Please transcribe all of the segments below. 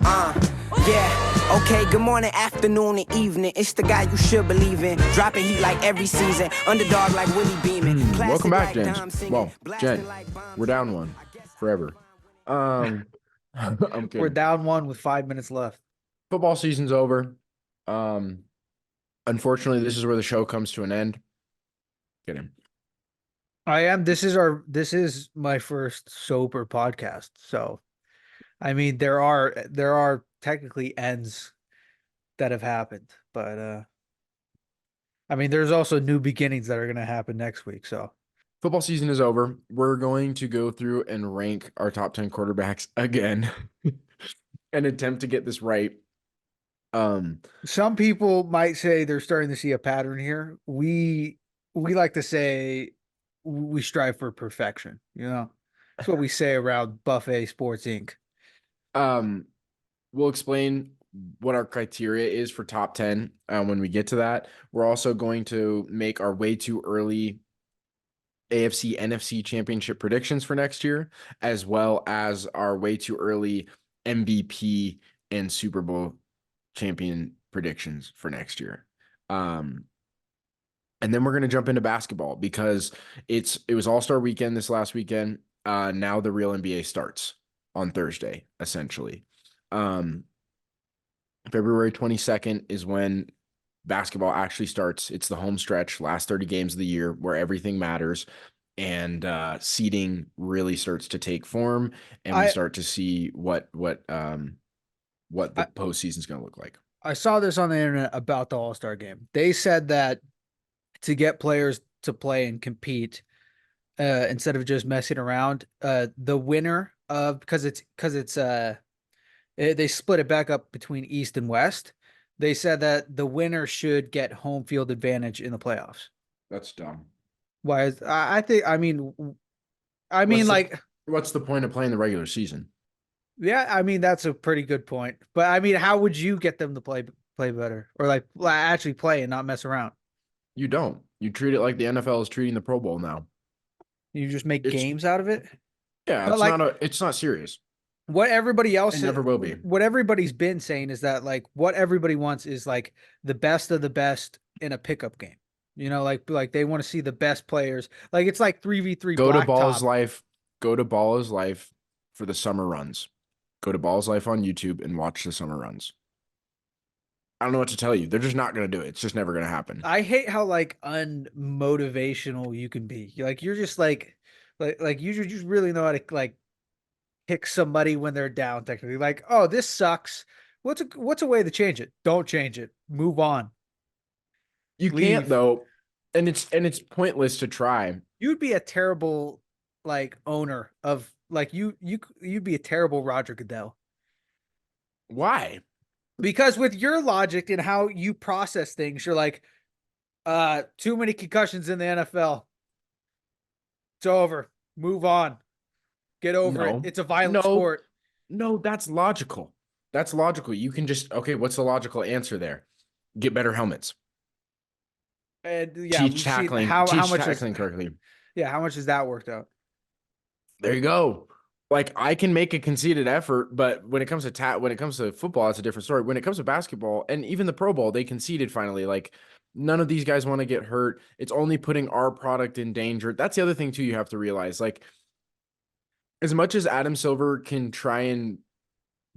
Yeah, okay, good morning, afternoon, and evening. It's the guy you should believe in. Dropping heat like every season. Underdog like Willie Beeman. Welcome back, James. Well, Jen, we're down one forever. I'm kidding. We're down one with 5 minutes left. Football season's over. Unfortunately, this is where the show comes to an end. Kidding. This is my first sober podcast. So, I mean, there are technically ends that have happened, but I mean, there's also new beginnings that are going to happen next week. So, Football season is over. We're going to go through and rank our top 10 quarterbacks again and attempt to get this right. Some people might say they're starting to see a pattern here. We like to say we strive for perfection. You know, that's what we say around Buffet Sports Inc. We'll explain what our criteria is for top 10 when we get to that. We're also going to make our way too early AFC, NFC championship predictions for next year, as well as our way too early MVP and Super Bowl champion predictions for next year. And then we're going to jump into basketball because it was All-Star weekend this last weekend. Now the real NBA starts on Thursday, essentially. February 22nd is when basketball actually starts. It's the home stretch, last 30 games of the year where everything matters, and seeding really starts to take form, and we start to see what the postseason is going to look like. I saw this on the internet about the All-Star game. They said that to get players to play and compete, instead of just messing around, the winner of because they split it back up between East and West. They said that the winner should get home field advantage in the playoffs. That's dumb. Why is what's the point of playing the regular season? Yeah, I mean, that's a pretty good point. But I mean, how would you get them to play better or like actually play and not mess around? You don't. You treat it like the NFL is treating the Pro Bowl now. You just make games out of it? Yeah, it's not serious. What everybody else never will be. What everybody's been saying is that like what everybody wants is like the best of the best in a pickup game. You know, like they want to see the best players. Like it's like 3v3. Go to Ball is Life. Go to Ball is Life for the summer runs. Go to Ball is Life on YouTube and watch the summer runs. I don't know what to tell you. They're just not going to do it. It's just never going to happen. I hate how like unmotivational you can be. Like you're just like you just really know how to like pick somebody when they're down technically. Like, oh, this sucks. What's a way to change it? Don't change it. Move on. You can't though. And it's pointless to try. You'd be a terrible like owner of like you'd be a terrible Roger Goodell. Why? Because with your logic and how you process things, you're like, too many concussions in the NFL. It's over. Move on. Get over it. It's a violent sport. No, that's logical. That's logical. You can just, okay, what's the logical answer there? Get better helmets. And yeah, teach tackling correctly. Yeah, how much has that worked out? There you go. Like I can make a conceited effort, but when it comes to football, it's a different story. When it comes to basketball and even the Pro Bowl, they conceded finally. Like none of these guys want to get hurt. It's only putting our product in danger. That's the other thing too. You have to realize, like, as much as Adam Silver can try and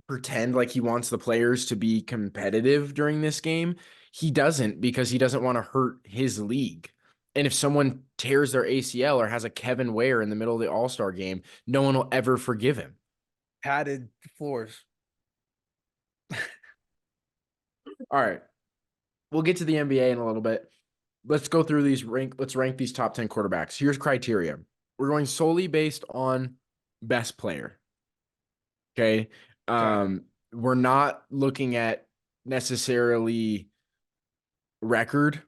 pretend like he wants the players to be competitive during this game, he doesn't, because he doesn't want to hurt his league. And if someone tears their ACL or has a Kevin Ware in the middle of the All-Star game, no one will ever forgive him. Padded floors. All right. We'll get to the NBA in a little bit. Let's go through let's rank these top 10 quarterbacks. Here's criteria. We're going solely based on best player. Okay. We're not looking at necessarily record.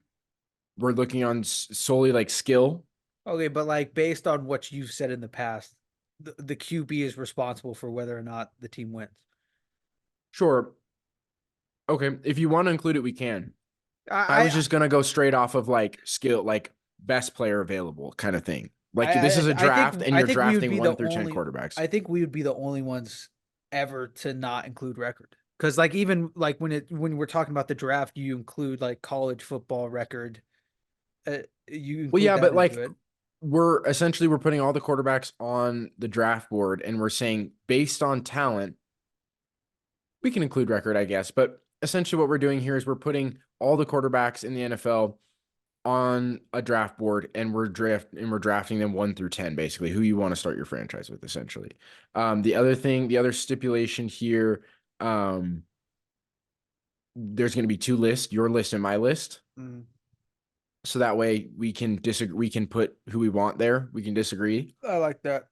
We're looking on solely like skill. Okay, but like based on what you've said in the past, the QB is responsible for whether or not the team wins. Sure. Okay, if you want to include it, we can. I was just gonna go straight off of like skill, like best player available kind of thing. Like this is a draft, and you're drafting 1 through 10 quarterbacks. I think we would be the only ones ever to not include record. Because like even like when we're talking about the draft, you include like college football record. You Well, include yeah, that but like into it. we're putting all the quarterbacks on the draft board and we're saying based on talent, we can include record, I guess. But essentially what we're doing here is we're putting all the quarterbacks in the NFL on a draft board and we're drafting them 1 through 10, basically, who you want to start your franchise with, essentially. The other stipulation here, there's going to be 2 lists, your list and my list. Mm. So that way we can disagree, we can put who we want there. We can disagree. I like that.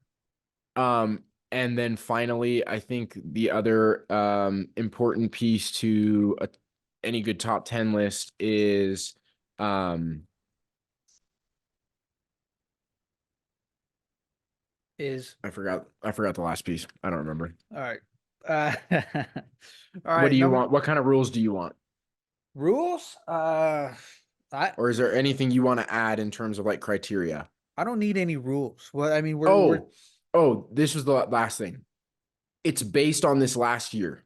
And then finally, I think the other important piece to any good top 10 list is Is I forgot the last piece. I don't remember. all right. All What right. do you Number want? What kind of rules do you want? rules. I Or is there anything you want to add in terms of like criteria? I don't need any rules. Well, I mean, we're This was the last thing. It's based on this last year.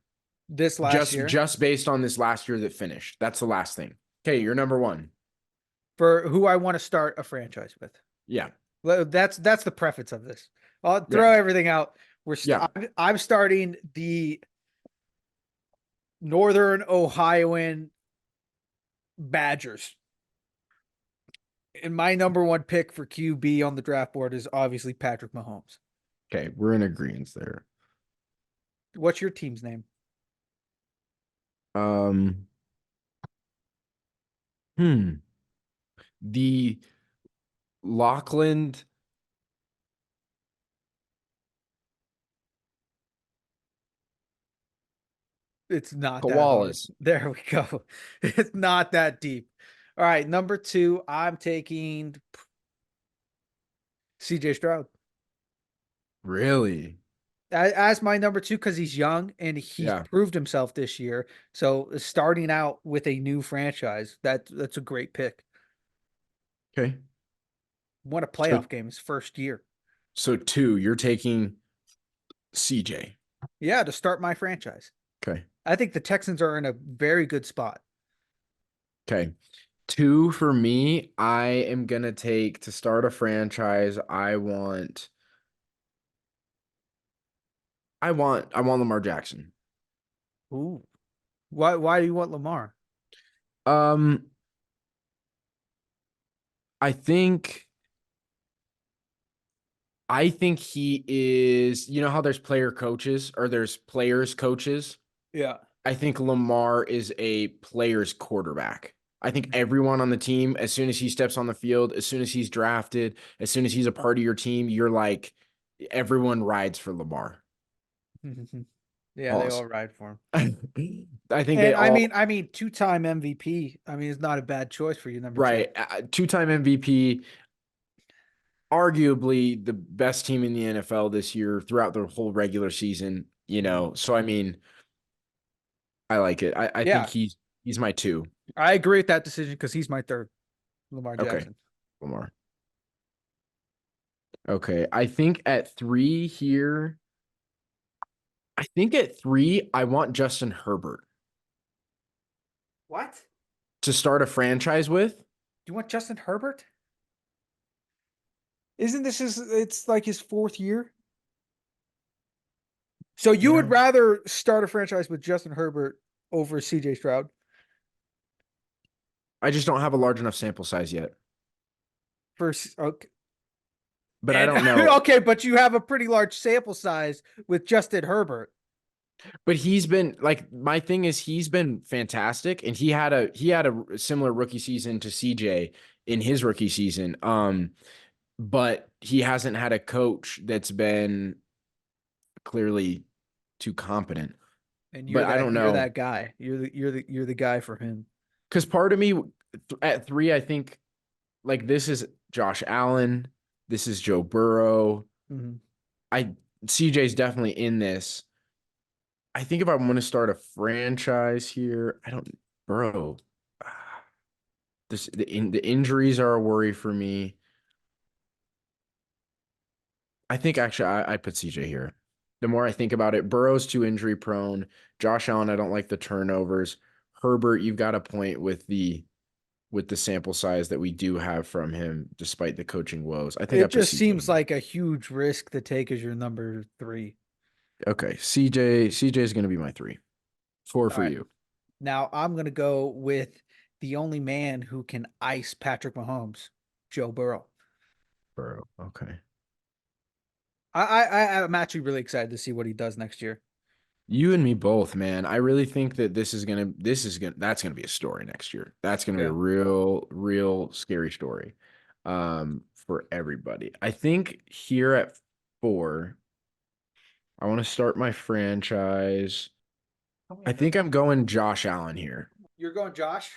this last Just year just based on this last year that finished. That's the last thing. Okay, you're number 1. for who I want to start a franchise with. Yeah. That's the preface of this. I'll throw Yeah. everything out. Yeah. I'm starting the Northern Ohioan Badgers. And my number 1 pick for QB on the draft board is obviously Patrick Mahomes. Okay, we're in agreement there. What's your team's name? Um, hmm. The Lockland. It's not that hard. Koalas. There we go. It's not that deep. All right, number 2, I'm taking CJ Stroud Really? as my number 2 because he's young and he's Yeah. proved himself this year. So starting out with a new franchise, that's a great pick. Okay. Won a So playoff game his first year. so 2, you're taking CJ. Yeah, to start my franchise. Okay. I think the Texans are in a very good spot. Okay. 2 for me, I am gonna take to start a franchise. I want Lamar Jackson. Ooh. Why do you want Lamar? Um, I think he is, you know how there's player coaches or there's players coaches? Yeah. I think Lamar is a player's quarterback. I think everyone on the team, as soon as he steps on the field, as soon as he's drafted, as soon as he's a part of your team, you're like, everyone rides for Lamar. Yeah, they Pause. all ride for him. I think they And all I mean, 2-time MVP. I mean, it's not a bad choice for you, number 2. right. 2-time MVP, arguably the best team in the NFL this year throughout the whole regular season. You know, so I mean, I like it. I think Yeah, he's my 2. I agree with that decision because he's my 3rd, Lamar Okay, Jackson. Lamar. Okay, I think at 3 here. I think at 3, I want Justin Herbert What? to start a franchise with. Do you want Justin Herbert? Isn't this it's like his 4th year? So you would Yeah. rather start a franchise with Justin Herbert over CJ Stroud? I just don't have a large enough sample size yet. Okay. But I don't know. Okay, but you have a pretty large sample size with Justin Herbert. But he's been like, my thing is he's been fantastic, and he had a similar rookie season to CJ in his rookie season. But he hasn't had a coach that's been clearly too competent. And But I don't you're know. that guy. You're the guy for him. Because part of me at 3, I think like this is Josh Allen, this is Joe Burrow. Mhm. CJ's definitely in this. I think if I want to start a franchise here, I don't, bro. The injuries are a worry for me. I think actually I put CJ here. The more I think about it, Burrow's too injury prone. Josh Allen, I don't like the turnovers. Herbert, you've got a point with the sample size that we do have from him, despite the coaching woes. I think I It put just CJ seems in there. like a huge risk to take as your number 3. Okay, CJ is going to be my 3. 4 All for right. you. Now I'm gonna go with the only man who can ice Patrick Mahomes, Joe Burrow. Burrow. Okay. I'm actually really excited to see what he does next year. You and me both, man. I really think that that's gonna be a story next year. That's gonna be a Yeah. real scary story, for everybody. I think here at 4, I want to start my franchise. I think I'm going Josh Allen here. You're going Josh?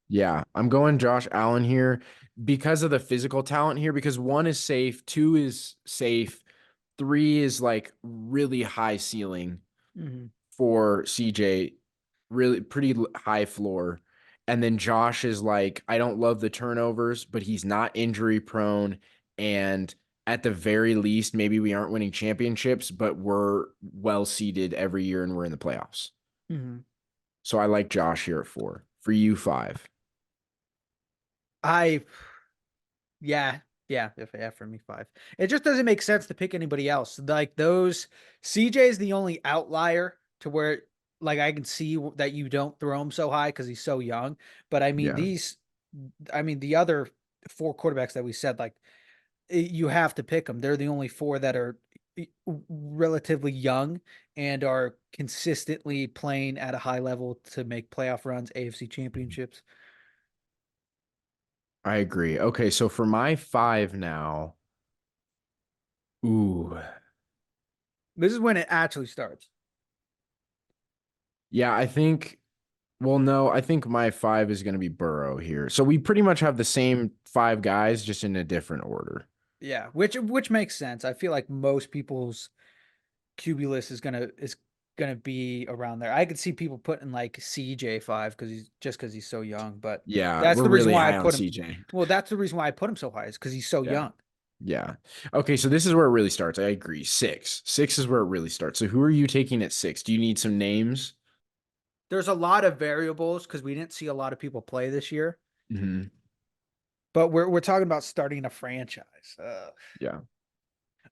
Yeah, I'm going Josh Allen here because of the physical talent here, because 1 is safe, 2 is safe, 3 is like really high ceiling Mm-hmm. for CJ, really pretty high floor. And then Josh is like, I don't love the turnovers, but he's not injury prone. And at the very least, maybe we aren't winning championships, but we're well seeded every year and we're in the playoffs. Mm-hmm. So I like Josh here at 4. For you, 5. I yeah, for me 5. It just doesn't make sense to pick anybody else. Like those CJ is the only outlier to where like I can see that you don't throw him so high because he's so young. But Yeah, I mean the other 4 quarterbacks that we said, like you have to pick them. They're the only 4 that are relatively young and are consistently playing at a high level to make playoff runs, AFC championships. I agree. Okay, so for my 5 now, ooh, This is when it actually starts. yeah, I think. Well, no, I think my 5 is going to be Burrow here. So we pretty much have the same 5 guys, just in a different order. Yeah, which makes sense. I feel like most people's QB list is gonna be around there. I could see people putting like CJ 5 because he's so young, but Yeah, that's we're the reason really why I high on put him. CJ. Well, that's the reason why I put him so high is because he's so Yeah. young. Yeah. Okay, so this is where it really starts. I agree. 6. 6 is where it really starts. So who are you taking at 6? Do you need some names? There's a lot of variables because we didn't see a lot of people play this year, Hmm. but we're talking about starting a franchise. Yeah.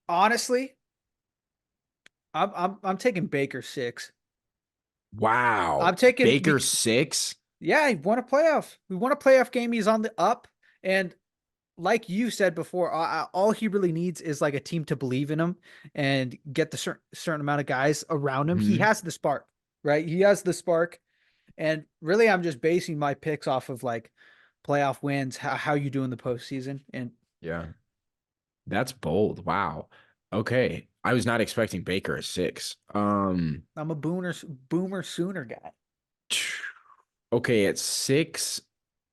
Honestly, I'm taking Baker 6. Wow. I'm taking Baker 6? yeah, he won a playoff. We won a playoff game. He's on the up, and like you said before, all he really needs is like a team to believe in him and get the certain amount of guys around him. He Hmm. has the spark, right? He has the spark, and really, I'm just basing my picks off of like playoff wins, how you do in the postseason, and Yeah. That's bold. Wow. Okay. I was not expecting Baker at 6. I'm a boomer sooner guy. Okay, at 6,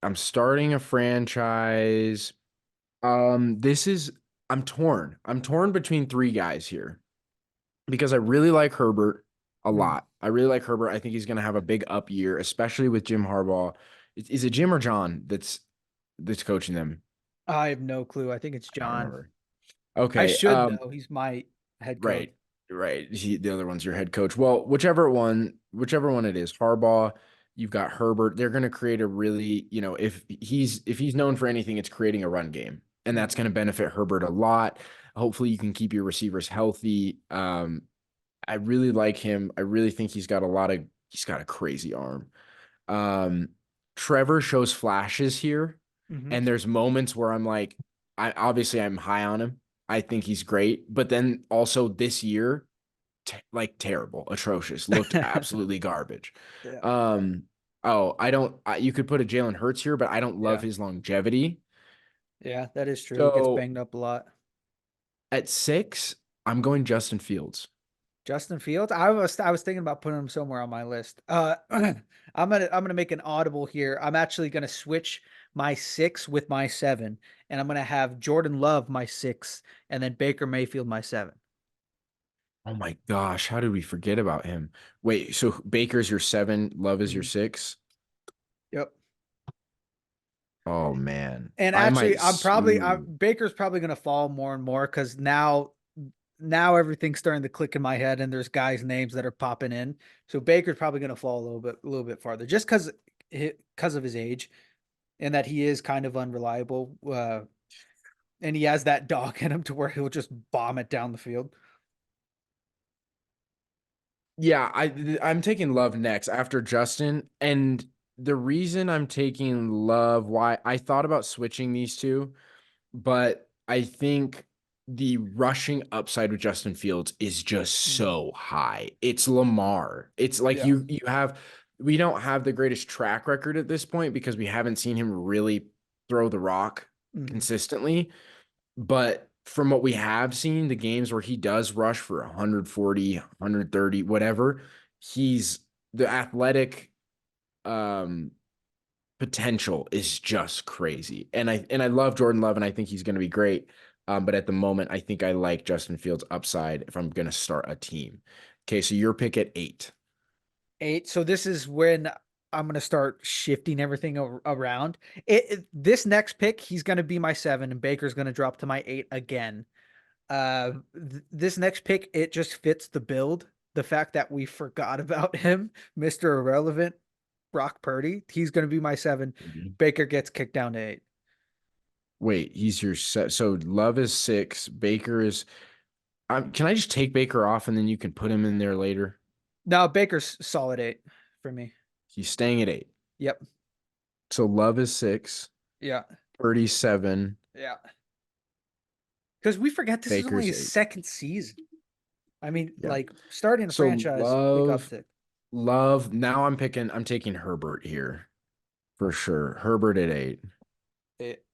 I'm starting a franchise. This is I'm torn. I'm torn between 3 guys here because I really like Herbert a Mm. lot. I really like Herbert. I think he's going to have a big up year, especially with Jim Harbaugh. Is it Jim or John that's coaching them? I have no clue. I think it's I don't John. remember. I Okay. should know. He's my head coach. Right. Right. The other one's your head coach. Well, whichever one it is, Harbaugh, you've got Herbert. They're going to create a really, if he's known for anything, it's creating a run game. And that's Mhm. going to benefit Herbert a lot. Hopefully you can keep your receivers healthy. I really like him. I really think he's got a crazy arm. Um, Trevor shows flashes here, Mhm. and there's moments where I'm like, I'm high on him. I think he's great, but then also this year, like terrible, atrocious, looked absolutely garbage. Yeah. Um, oh, you could put a Jalen Hurts here, but I don't love Yeah. his longevity. Yeah, that is true. He gets So banged up a lot. at 6, I'm going Justin Fields. Justin Fields. I was thinking about putting him somewhere on my list. I'm gonna make an audible here. I'm actually gonna switch my 6 with my 7, and I'm gonna have Jordan Love my 6, and then Baker Mayfield my 7. Oh my gosh, how did we forget about him? Wait, so Baker's your 7, Love is your Mhm. 6? Yep. Oh man. And I actually, might I'm ooh. Baker's probably gonna fall more and more because now now everything's starting to click in my head, and there's guys' names that are popping in. So Baker's probably going to fall a little bit farther, just because of his age, and that he is kind of unreliable. And he has that dog in him to where he'll just bomb it down the field. Yeah, I'm taking Love next after Justin. And the reason I'm taking Love, why I thought about switching these two, but I think the rushing upside with Justin Fields is just so high. It's Lamar. It's like Yeah. we don't have the greatest track record at this point because we haven't seen him really throw the rock Mhm. consistently. But from what we have seen, the games where he does rush for 140, 130, whatever, he's the athletic um potential is just crazy. And I love Jordan Love and I think he's going to be great. But at the moment, I think I like Justin Fields upside if I'm going to start a team. Okay, so your pick at 8. 8. So this is when I'm going to start shifting everything around. This next pick, he's going to be my 7, and Baker's going to drop to my 8 again. This next pick, it just fits the build. The fact that we forgot about him, Mr. Irrelevant, Brock Purdy. He's going to be my 7. Baker gets kicked down to 8. Wait, he's your set. So Love is 6. Baker is. Can I just take Baker off and then you can put him in there later? No, Baker's solid 8 for me. He's staying at 8. Yep. So Love is 6. Yeah. 37. Yeah. Because we forget this is only Baker's his 8. second season. I mean, Yeah. like starting a So franchise, big uptick. Love. Now I'm taking Herbert here for sure. Herbert at 8. It,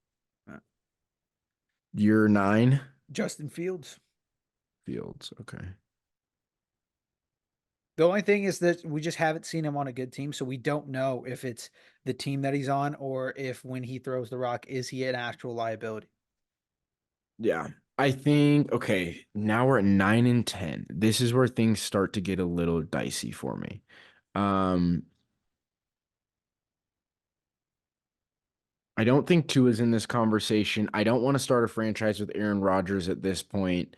You're 9. Justin Fields. Fields. Okay. The only thing is that we just haven't seen him on a good team, so we don't know if it's the team that he's on or if when he throws the rock, is he an actual liability? Yeah. I think, okay, now we're at 9 and 10. This is where things start to get a little dicey for me. I don't think Tua is in this conversation. I don't want to start a franchise with Aaron Rodgers at this point.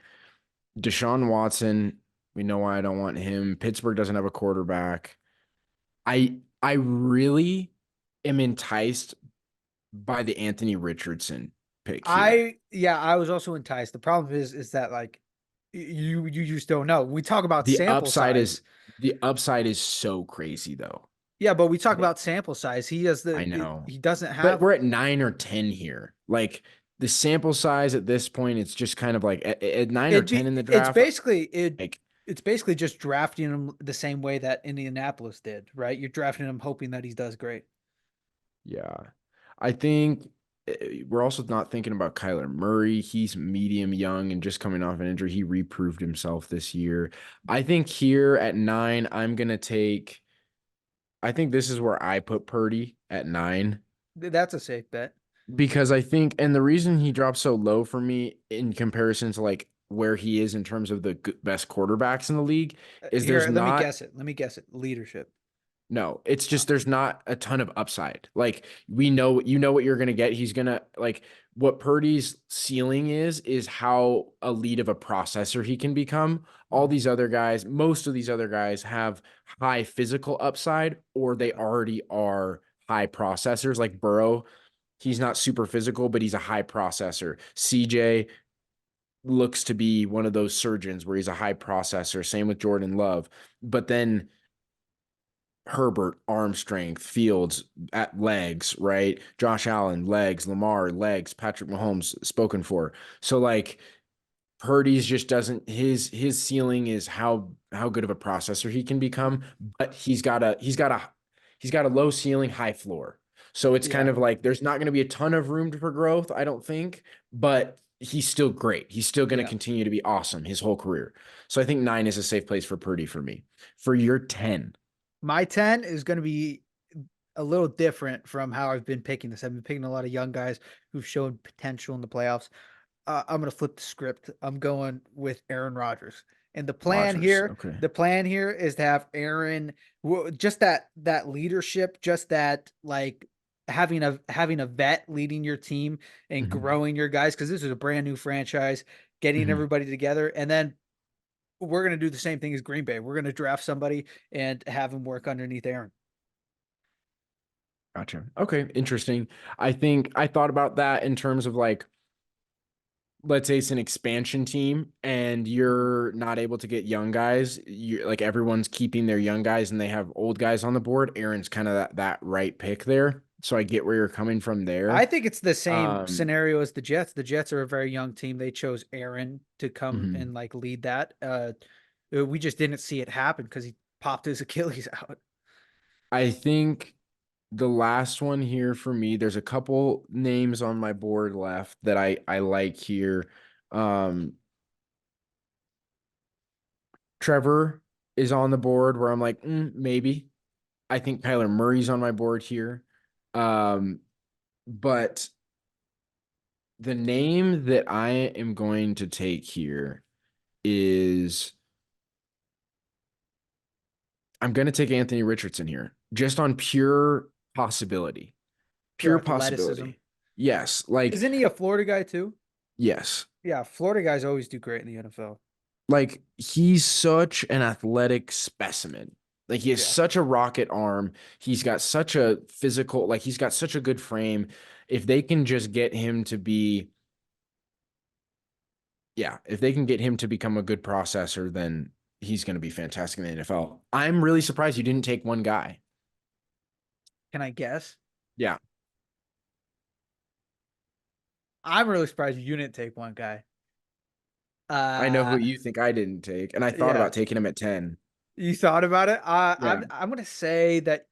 Deshaun Watson, we know why I don't want him. Pittsburgh doesn't have a quarterback. I really am enticed by the Anthony Richardson pick here. I was also enticed. The problem is that like you just don't know. We talk about The sample upside size. is the upside is so crazy though. Yeah, but we talk about sample size. I know. He doesn't But have we're at 9 or 10 here. Like the sample size at this point, it's just kind of like at 9 or 10 in the draft. Like it's basically just drafting him the same way that Indianapolis did, right? You're drafting him hoping that he does great. yeah. I think we're also not thinking about Kyler Murray. He's medium young and just coming off an injury. He reproved himself this year. I think here at 9, I think this is where I put Purdy at 9 That's a safe bet. because I think, and the reason he dropped so low for me in comparison to like where he is in terms of the best quarterbacks in the league is Here, there's let me not. guess it. Let me guess it. Leadership. No, it's Oh, just there's not a ton of upside. Like we know you know what you're gonna get. He's gonna like what Purdy's ceiling is how elite of a processor he can become. All these other guys, most of these other guys have high physical upside, or they already are high processors. Like Burrow, he's not super physical, but he's a high processor. CJ looks to be one of those surgeons where he's a high processor. Same with Jordan Love. But then Herbert, arm strength, Fields at legs, right? Josh Allen, legs, Lamar, legs, Patrick Mahomes, spoken for. So like Purdy's just doesn't his ceiling is how good of a processor he can become, but he's got a low ceiling, high floor. So it's kind yeah, of like there's not going to be a ton of room for growth, I don't think, but he's still great. He's still going to yeah. continue to be awesome his whole career. So I think 9 is a safe place for Purdy for me. For your 10. My 10 is going to be a little different from how I've been picking this. I've been picking a lot of young guys who've shown potential in the playoffs. I'm going to flip the script. I'm going with Aaron Rodgers. And Rodgers. Okay. the plan here is to have Aaron just that leadership, just that like having a vet leading your team and Mhm. growing your guys because this is a brand new franchise, getting Mhm. everybody together and then we're going to do the same thing as Green Bay. We're going to draft somebody and have him work underneath Aaron. Gotcha. Okay, interesting. I think I thought about that in terms of like, let's say it's an expansion team and you're not able to get young guys. You like everyone's keeping their young guys and they have old guys on the board. Aaron's kind of that right pick there. So I get where you're coming from there. I think it's the same Um, scenario as the Jets. The Jets are a very young team. They chose Aaron to come mhm. and like lead that. We just didn't see it happen because he popped his Achilles out. I think the last one here for me, there's a couple names on my board left that I like here. Um, Trevor is on the board where I'm like, maybe. I think Kyler Murray's on my board here. But the name that I am going to take here is I'm going to take Anthony Richardson here just on pure possibility. Pure Pure athleticism. possibility. Yes. Like, Isn't he a Florida guy too? yes. Yeah, Florida guys always do great in the NFL. Like, he's such an athletic specimen. Like, he has Yeah. such a rocket arm. He's got such a physical, like, he's got such a good frame. If they can just get him to be, if they can get him to become a good processor, then he's going to be fantastic in the NFL. I'm really surprised you didn't take one guy. Can I guess? Yeah. I'm really surprised you didn't take one guy. I know who you think I didn't take, and I thought Yeah. about taking him at 10. You thought about it? Yeah. I'm gonna say that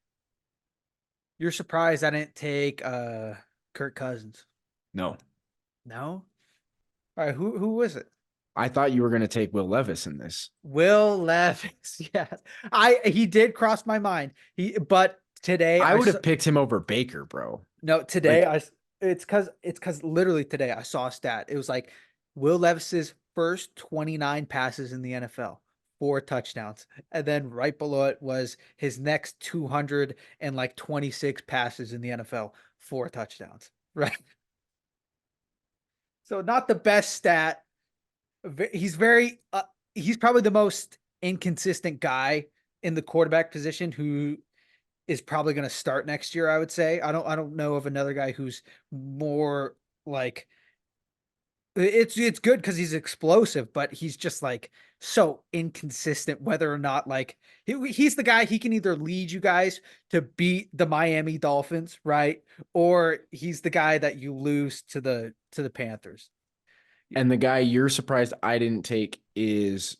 you're surprised I didn't take Kirk Cousins. No. No? All right, who was it? I thought you were going to take Will Levis in this. Will Levis. Yes. He did cross my mind. But today I would have picked him over Baker, bro. No, today Like, it's because literally today I saw a stat. It was like Will Levis's first 29 passes in the NFL, 4 touchdowns. And then right below it was his next 226 passes in the NFL, 4 touchdowns. Right. So not the best stat. He's he's probably the most inconsistent guy in the quarterback position who is probably going to start next year, I would say. I don't know of another guy who's more like it's good because he's explosive, but he's just like so inconsistent whether or not like he's the guy. He can either lead you guys to beat the Miami Dolphins, right? Or he's the guy that you lose to the Panthers. and the guy you're surprised I didn't take is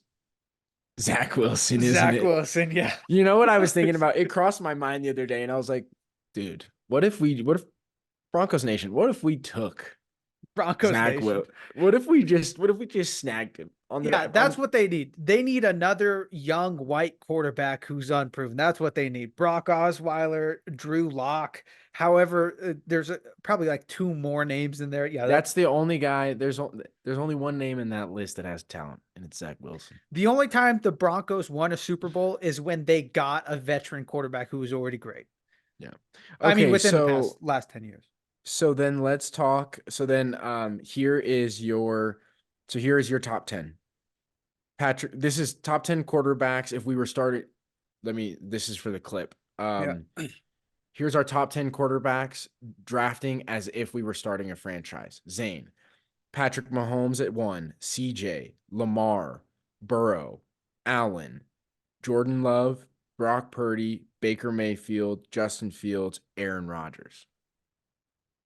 Zach Wilson, isn't Zach it? Wilson, yeah. You know what I was thinking about? It crossed my mind the other day, and I was like, dude, what if Broncos Nation, what if we took Broncos Zach Nation. What if we just snagged him on the Yeah, that's what they need. They need another young white quarterback who's unproven. That's what they need. Brock Osweiler, Drew Lock. However, there's probably like 2 more names in there. Yeah, that's the only guy. There's only one name in that list that has talent, and it's Zach Wilson. the only time the Broncos won a Super Bowl is when they got a veteran quarterback who was already great. Yeah. I mean, Okay, within the last 10 years. So then let's talk. So then here is your top 10. Patrick, this is top 10 quarterbacks. If we were started, this is for the clip. Here's our top 10 quarterbacks drafting as if we were starting a franchise. Zane, Patrick Mahomes at 1, CJ, Lamar, Burrow, Allen, Jordan Love, Brock Purdy, Baker Mayfield, Justin Fields, Aaron Rodgers.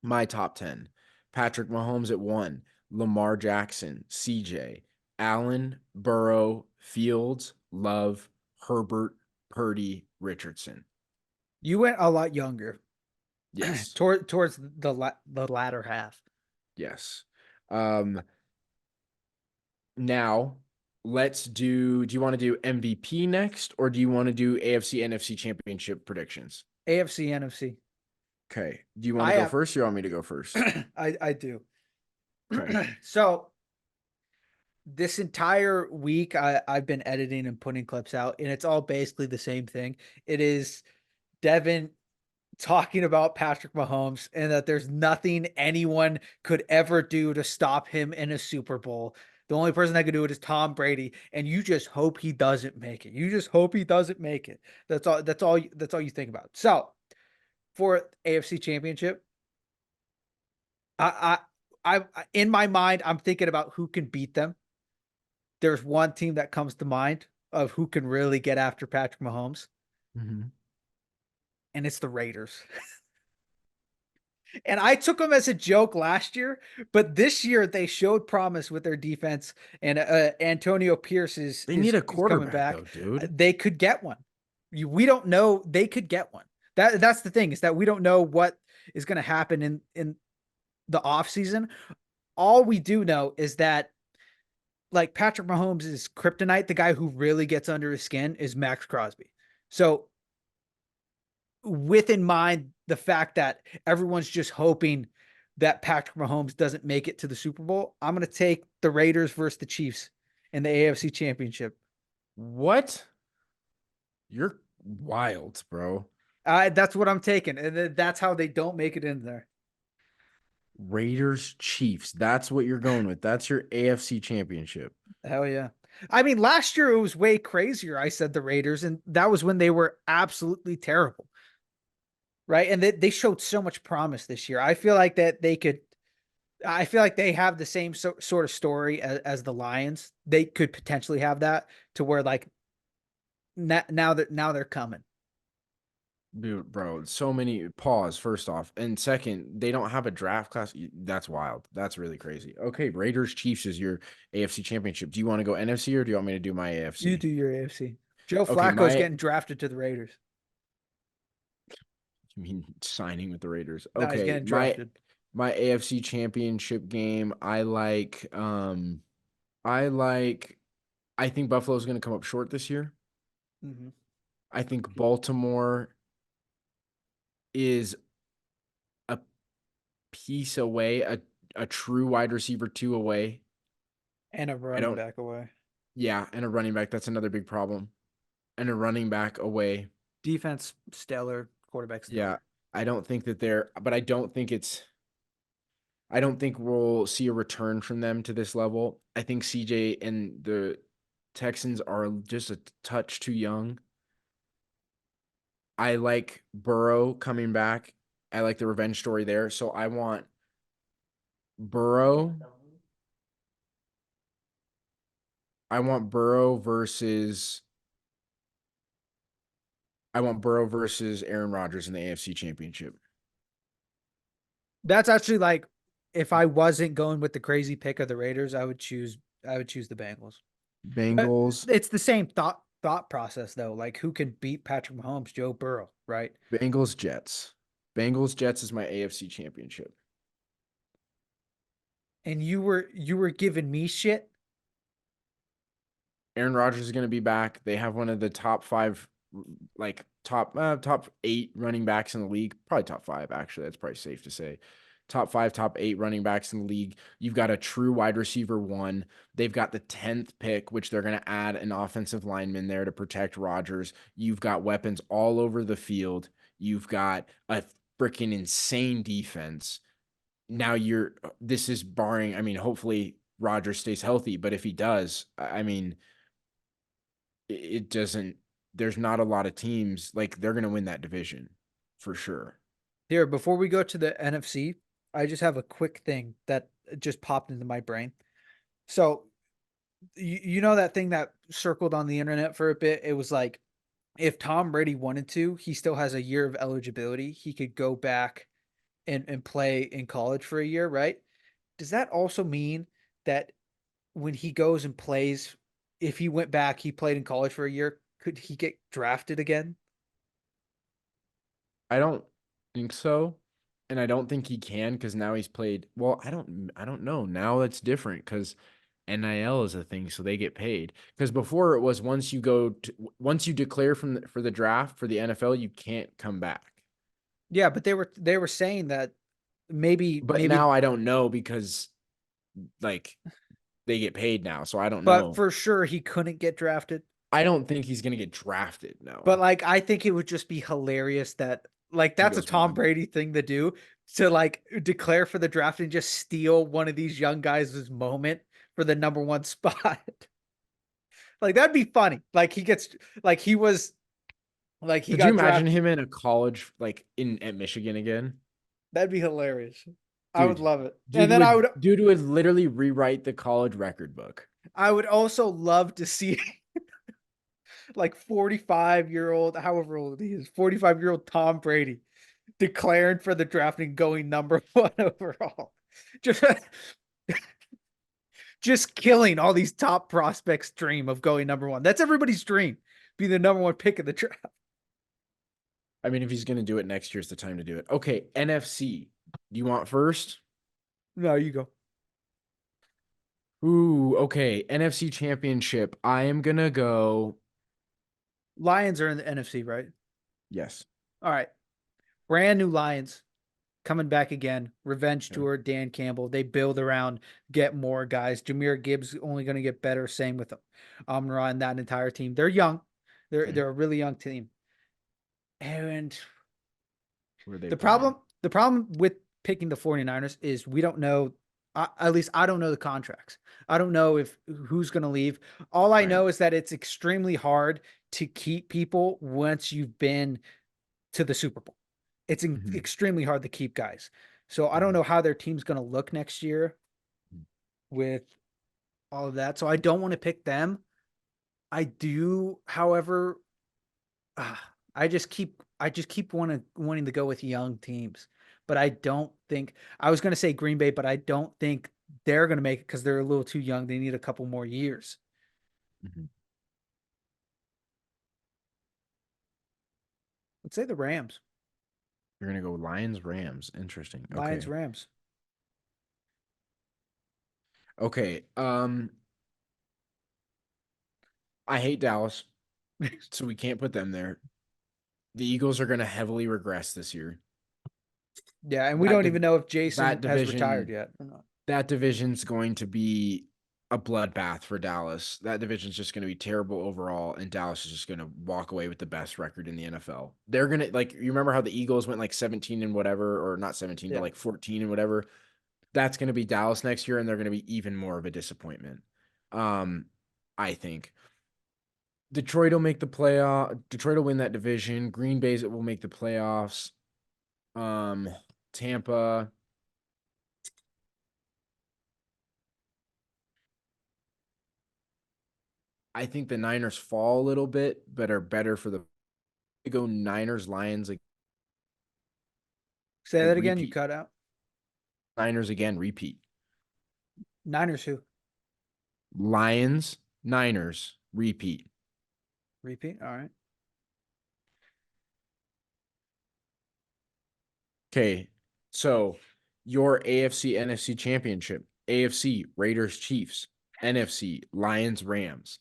My top 10. Patrick Mahomes at 1, Lamar Jackson, CJ, Allen, Burrow, Fields, Love, Herbert, Purdy, Richardson. You went a lot younger. Yes. towards the latter half. Yes. Now let's do you want to do MVP next, or do you want to do AFC NFC championship predictions? AFC, NFC. Okay. Do you want to go first, or you want me to go first? I do. Okay. So this entire week I've been editing and putting clips out, and it's all basically the same thing. It is Devin talking about Patrick Mahomes and that there's nothing anyone could ever do to stop him in a Super Bowl. The only person that could do it is Tom Brady, and you just hope he doesn't make it. You just hope he doesn't make it. That's all. That's all. That's all you think about. So for AFC Championship, in my mind, I'm thinking about who can beat them. There's one team that comes to mind of who can really get after Patrick Mahomes, Mhm. and it's the Raiders. And I took them as a joke last year, but this year they showed promise with their defense. And Antonio Pierce They need a is coming quarterback back. though, dude. They could get one. We don't know. They could get one. That's the thing, is that we don't know what is going to happen in the offseason. All we do know is that, like, Patrick Mahomes is kryptonite. The guy who really gets under his skin is Max Crosby. So with in mind the fact that everyone's just hoping that Patrick Mahomes doesn't make it to the Super Bowl, I'm going to take the Raiders versus the Chiefs in the AFC Championship. What? You're wild, bro. That's what I'm taking, and that's how they don't make it in there. Raiders, Chiefs. That's what you're going with. That's your AFC championship. Hell yeah. I mean, last year it was way crazier. I said the Raiders, and that was when they were absolutely terrible. Right. And they showed so much promise this year. I feel like that they could, I feel like they have the same sort of story as the Lions. They could potentially have that, to where, like, now they're coming. Dude, bro, so many pause first off. And second, they don't have a draft class. That's wild. That's really crazy. Okay, Raiders, Chiefs is your AFC championship. Do you want to go NFC or do you want me to do my AFC? You do your AFC. Joe Okay, Flacco's getting drafted to the Raiders. You mean signing with the Raiders? No, he's Okay, getting drafted. my AFC championship game, I think Buffalo's going to come up short this year. Mm-hmm. I think Baltimore is a piece away, a true wide receiver 2 away. And a running back away. Yeah, and a running back. That's another big problem. And a running back away. Defense stellar, quarterback stellar. Yeah, I don't think we'll see a return from them to this level. I think CJ and the Texans are just a touch too young. I like Burrow coming back. I like the revenge story there. So I want Burrow. Versus Aaron Rodgers in the AFC Championship. That's actually, like, if I wasn't going with the crazy pick of the Raiders, I would choose the Bengals. Bengals. It's the same thought process though. Like, who can beat Patrick Mahomes? Joe Burrow, right? Bengals, Jets. Bengals, Jets is my AFC Championship. And you were giving me shit. Aaron Rodgers is going to be back. They have one of the top 5, like top 8 running backs in the league. Probably top 5, actually. That's probably safe to say. Top 5, top 8 running backs in the league. You've got a true wide receiver 1. They've got the 10th pick, which they're going to add an offensive lineman there to protect Rodgers. You've got weapons all over the field. You've got a freaking insane defense. Now this is barring, I mean, hopefully Rodgers stays healthy, but if he does, I mean, it doesn't, there's not a lot of teams, like, they're going to win that division for sure. Here, before we go to the NFC, I just have a quick thing that just popped into my brain. So, you know that thing that circled on the internet for a bit? It was like, if Tom Brady wanted to, he still has a year of eligibility. He could go back and play in college for a year, right? Does that also mean that when he goes and plays, if he went back, he played in college for a year, could he get drafted again? I don't think so. And I don't think he can, because now he's played. Well, I don't know. Now it's different because NIL is a thing, so they get paid. Because before it was once you declare for the draft for the NFL, you can't come back. Yeah, but they were saying that maybe. Now I don't know, because, like, they get paid now, so I don't But know. for sure he couldn't get drafted. I don't think he's gonna get drafted. No, But, like, I think it would just be hilarious that, like, that's a goes Tom one. Brady thing to do, to, like, declare for the draft and just steal one of these young guys' moment for the number one spot. Like that'd be funny. Like he gets like he was like he Could you got imagine drafted. him in a college like in at Michigan again? That'd be hilarious. I would Dude, love it. And then dude would literally rewrite the college record book. I would also love to see like 45-year-old, however old he is, 45-year-old Tom Brady declaring for the draft and going number one overall. Just just killing all these top prospects' dream of going number one. That's everybody's dream. Be the number one pick of the draft. I mean, if he's gonna do it next year's the time to do it. Okay, NFC. Do you want first? No, you go. Ooh, okay. NFC Championship. I am gonna go. Lions are in the NFC, right? Yes. All right. Brand new Lions coming back again. Revenge Okay. tour, Dan Campbell. They build around, get more guys. Jameer Gibbs only going to get better. Same with Amon-Ra and that entire team. They're young. Okay. They're a really young team. And Where are they the playing? problem with picking the 49ers is we don't know, at least I don't know the contracts. I don't know if who's going to leave. All I Right. know is that it's extremely hard to keep people once you've been to the Super Bowl. It's Mhm. extremely hard to keep guys. So I don't Mhm. know how their team's going to look next year with all of that. So I don't want to pick them. I do, however, I just keep wanting to go with young teams. But I don't think I was going to say Green Bay, but I don't think they're going to make it because they're a little too young. They need a couple more years. Mhm. Let's say the Rams. You're gonna go Lions, Rams. Interesting. Lions, Okay. Rams. Okay. I hate Dallas, so we can't put them there. The Eagles are gonna heavily regress this year. Yeah, and we That don't div- even know if that Jason has retired division yet or not. that division's going to be a bloodbath for Dallas. That division's just going to be terrible overall, and Dallas is just going to walk away with the best record in the NFL. They're going to, like, you remember how the Eagles went like 17 and whatever, or not 17, but Yeah. like 14 and whatever. That's going to be Dallas next year, and they're going to be even more of a disappointment. I think Detroit will make the playoff. Detroit will win that division. Green Bay's will make the playoffs. Tampa. I think the Niners fall a little bit, but are better for the go Niners, Lions, like Say that again. You repeat. cut out. Niners again, repeat. Niners who? Lions, Niners, repeat. Repeat. All right. Okay. So your AFC NFC championship. AFC Raiders, Chiefs. NFC Lions, Rams.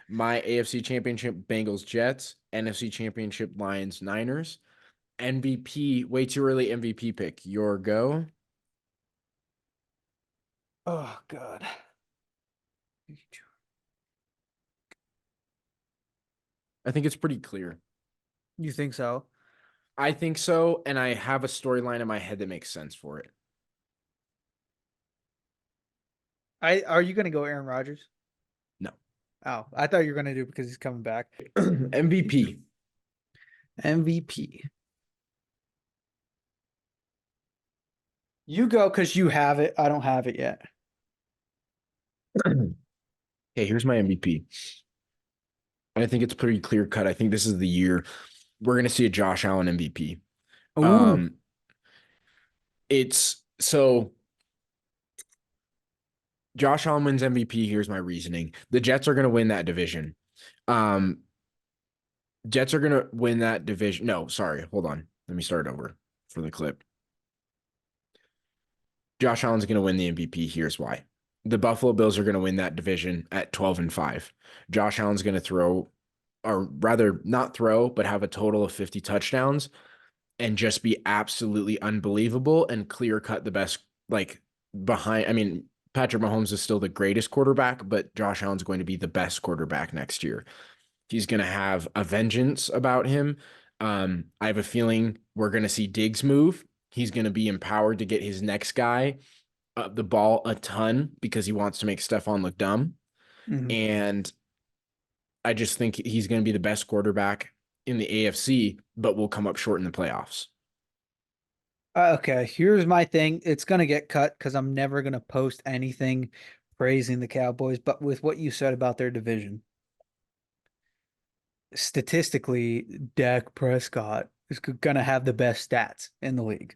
My AFC championship Bengals, Jets. NFC championship Lions, Niners. MVP, way too early MVP pick. Your go. Oh God. I think it's pretty clear. You think so? I think so, and I have a storyline in my head that makes sense for it. Are you gonna go Aaron Rodgers? No. Oh, I thought you were gonna do it because he's coming back. MVP. MVP. You go because you have it. I don't have it yet. Hey, here's my MVP. I think it's pretty clear cut. I think this is the year we're going to see a Josh Allen MVP. Ooh. It's so Josh Allen wins MVP. Here's my reasoning. The Jets are going to win that division. Jets are going to win that division. No, sorry. Hold on. Let me start over for the clip. Josh Allen's going to win the MVP. Here's why. The Buffalo Bills are going to win that division at 12-5. Josh Allen's going to throw, or rather not throw, but have a total of 50 touchdowns and just be absolutely unbelievable and clear cut the best, like behind. I mean, Patrick Mahomes is still the greatest quarterback, but Josh Allen's going to be the best quarterback next year. He's going to have a vengeance about him. I have a feeling we're going to see Diggs move. He's going to be empowered to get his next guy. the ball a ton because he wants to make Stephon look dumb. Mhm. And I just think he's going to be the best quarterback in the AFC, but will come up short in the playoffs. Okay, here's my thing. It's gonna get cut because I'm never gonna post anything praising the Cowboys. But with what you said about their division, statistically, Dak Prescott is gonna have the best stats in the league.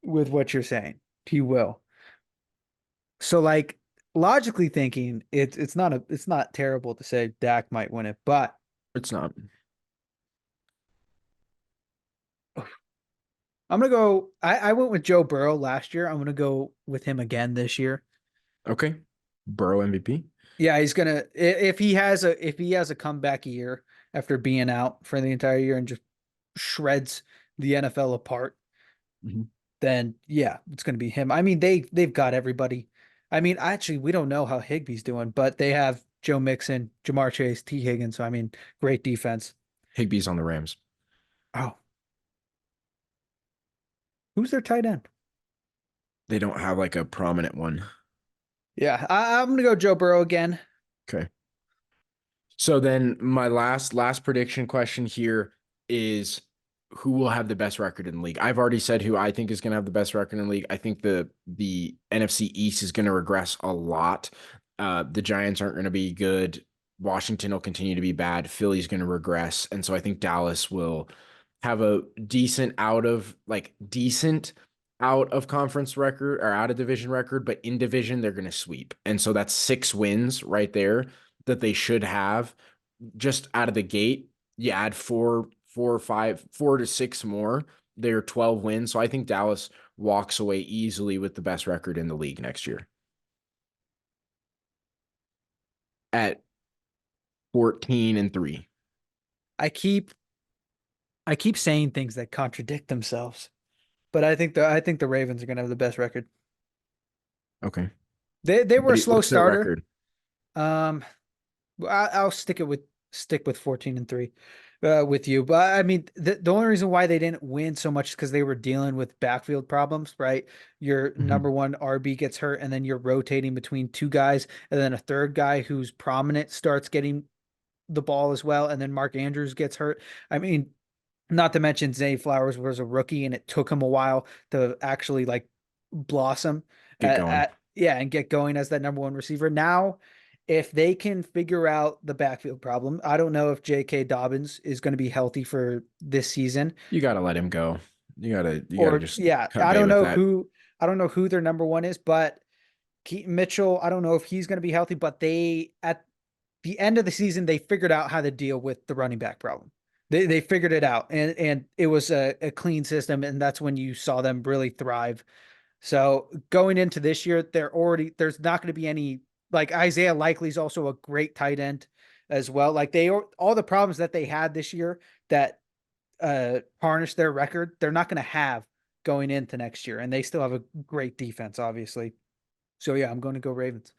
With what you're saying, he will. So, like, logically thinking, it's not terrible to say Dak might win it, but It's not. I'm gonna go. I went with Joe Burrow last year. I'm gonna go with him again this year. Okay. Burrow MVP. Yeah, he's gonna if he has a comeback year after being out for the entire year and just shreds the NFL apart, Mhm. then yeah, it's gonna be him. I mean, they've got everybody. I mean, actually, we don't know how Higby's doing, but they have Joe Mixon, Jamar Chase, T. Higgins. So I mean, great defense. Higbee's on the Rams. Oh, who's their tight end? They don't have like a prominent one. Yeah, I'm gonna go Joe Burrow again. Okay. So then my last prediction question here is who will have the best record in the league? I've already said who I think is going to have the best record in the league. I think the NFC East is going to regress a lot. The Giants aren't going to be good. Washington will continue to be bad. Philly's going to regress, and so I think Dallas will have a decent out of conference record or out of division record, but in division they're going to sweep, and so that's 6 wins right there that they should have just out of the gate. You add four to six more, they're 12 wins. So I think Dallas walks away easily with the best record in the league next year at 14-3. I keep I keep saying things that contradict themselves, but I think the Ravens are gonna have the best record. Okay. They were a slow What's their starter. record? Um, I'll stick with 14-3 with you. But I mean, the only reason why they didn't win so much is because they were dealing with backfield problems, right? Your Mhm. number one RB gets hurt, and then you're rotating between two guys, and then a third guy who's prominent starts getting the ball as well, and then Mark Andrews gets hurt. I mean, not to mention Zay Flowers was a rookie, and it took him a while to actually like blossom Get going. yeah, and get going as that number one receiver. Now, if they can figure out the backfield problem, I don't know if J.K. Dobbins is going to be healthy for this season, You got to let him go. You gotta or just yeah, cut bait with that. I don't know who their number one is, but Keaton Mitchell, I don't know if he's going to be healthy, but they at the end of the season they figured out how to deal with the running back problem. They figured it out, and it was a clean system, and that's when you saw them really thrive. So going into this year, there's not going to be any like Isaiah Likely's also a great tight end as well. Like all the problems that they had this year that tarnished their record, they're not going to have going into next year, and they still have a great defense, obviously. So yeah, I'm going to go Ravens.